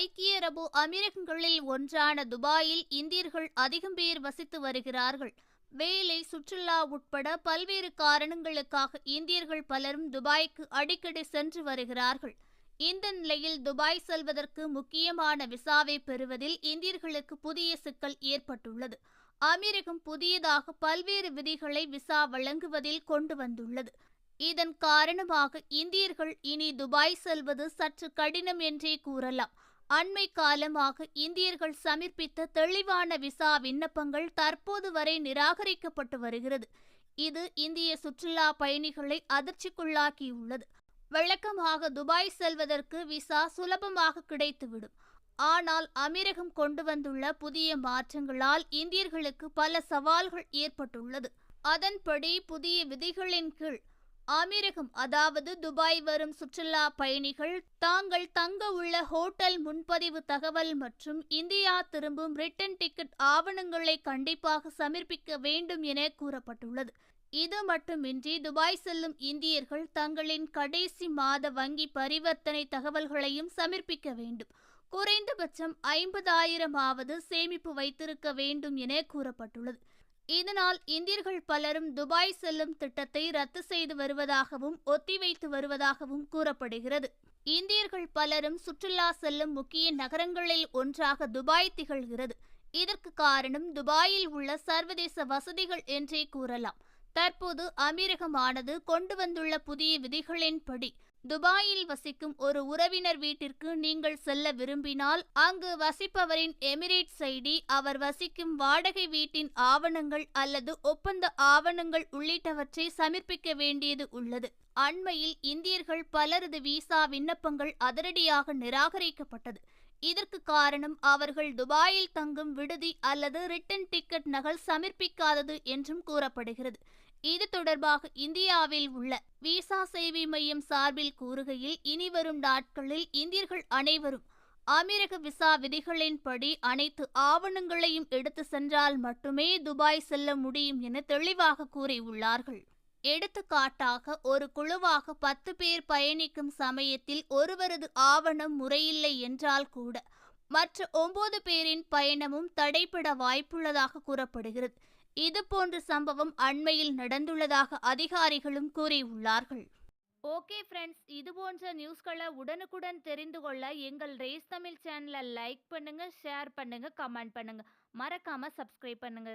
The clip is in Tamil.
ஐக்கிய அரபு அமீரகங்களில் ஒன்றான துபாயில் இந்தியர்கள் அதிகம் பேர் வசித்து வருகிறார்கள். வேலை, சுற்றுலா உட்பட பல்வேறு காரணங்களுக்காக இந்தியர்கள் பலரும் துபாய்க்கு அடிக்கடி சென்று வருகிறார்கள். இந்த நிலையில் துபாய் செல்வதற்கு முக்கியமான விசாவை பெறுவதில் இந்தியர்களுக்கு புதிய சிக்கல் ஏற்பட்டுள்ளது. அமீரகம் புதியதாக பல்வேறு விதிகளை விசா வழங்குவதில் கொண்டு வந்துள்ளது. இதன் காரணமாக இந்தியர்கள் இனி துபாய் செல்வது சற்று கடினம் என்றே கூறலாம். அண்மை காலமாக இந்தியர்கள் சமர்ப்பித்த தெளிவான விசா விண்ணப்பங்கள் தற்போது வரை நிராகரிக்கப்பட்டு வருகிறது. இது இந்திய சுற்றுலா பயணிகளை அதிர்ச்சிக்குள்ளாக்கியுள்ளது. வழக்கமாக துபாய் செல்வதற்கு விசா சுலபமாக கிடைத்துவிடும். ஆனால் அமீரகம் கொண்டு வந்துள்ள புதிய மாற்றங்களால் இந்தியர்களுக்கு பல சவால்கள் ஏற்பட்டுள்ளது. அதன்படி புதிய விதிகளின் கீழ் அமீரகம் அதாவது துபாய் வரும் சுற்றுலா பயணிகள் தாங்கள் தங்க உள்ள ஹோட்டல் முன்பதிவு தகவல் மற்றும் இந்தியா திரும்பும் ரிட்டன் டிக்கெட் ஆவணங்களை கண்டிப்பாக சமர்ப்பிக்க வேண்டும் என கூறப்பட்டுள்ளது. இது மட்டுமின்றி துபாய் செல்லும் இந்தியர்கள் தங்களின் கடைசி மாத வங்கி பரிவர்த்தனை தகவல்களையும் சமர்ப்பிக்க வேண்டும். குறைந்தபட்சம் 50,000 சேமிப்பு வைத்திருக்க வேண்டும் என கூறப்பட்டுள்ளது. இதனால் இந்தியர்கள் பலரும் துபாய் செல்லும் திட்டத்தை ரத்து செய்து வருவதாகவும் ஒத்திவைத்து வருவதாகவும் கூறப்படுகிறது. இந்தியர்கள் பலரும் சுற்றுலா செல்லும் முக்கிய நகரங்களில் ஒன்றாக துபாய் திகழ்கிறது. இதற்கு காரணம் துபாயில் உள்ள சர்வதேச வசதிகள் என்றே கூறலாம். தற்போது அமீரகமானது கொண்டு வந்துள்ள புதிய விதிகளின்படி துபாயில் வசிக்கும் ஒரு உறவினர் வீட்டிற்கு நீங்கள் செல்ல விரும்பினால் அங்கு வசிப்பவரின் எமிரேட்ஸ் ஐடி, அவர் வசிக்கும் வாடகை வீட்டின் ஆவணங்கள் அல்லது ஒப்பந்த ஆவணங்கள் உள்ளிட்டவற்றை சமர்ப்பிக்க வேண்டியது உள்ளது. அண்மையில் இந்தியர்கள் பலரது விசா விண்ணப்பங்கள் அதிரடியாக நிராகரிக்கப்பட்டது. இதற்கு காரணம் அவர்கள் துபாயில் தங்கும் விடுதி அல்லது ரிட்டன் டிக்கெட் நகல் சமர்ப்பிக்காதது என்றும் கூறப்படுகிறது. இது தொடர்பாக இந்தியாவில் உள்ள விசா சேவை மையம் சார்பில் கூறுகையில், இனிவரும் நாட்களில் இந்தியர்கள் அனைவரும் அமீரக விசா விதிகளின்படி அனைத்து ஆவணங்களையும் எடுத்து சென்றால் மட்டுமே துபாய் செல்ல முடியும் என தெளிவாக கூறியுள்ளார்கள். எடுத்துக்காட்டாக, ஒரு குழுவாக 10 பேர் பயணிக்கும் சமயத்தில் ஒருவரது ஆவணம் முறையில்லை என்றால் கூட மற்ற 9 பேரின் பயணமும் தடைபட வாய்ப்புள்ளதாக கூறப்படுகிறது. இதுபோன்ற சம்பவம் அண்மையில் நடந்துள்ளதாக அதிகாரிகளும் கூறியுள்ளார்கள். ஓகே ஃப்ரெண்ட்ஸ், இதுபோன்ற நியூஸ்களை உடனுக்குடன் தெரிந்து கொள்ள எங்கள் ரேஸ் தமிழ் சேனலை லைக் பண்ணுங்க, ஷேர் பண்ணுங்க, கமெண்ட் பண்ணுங்க. மறக்காம சப்ஸ்கிரைப் பண்ணுங்க.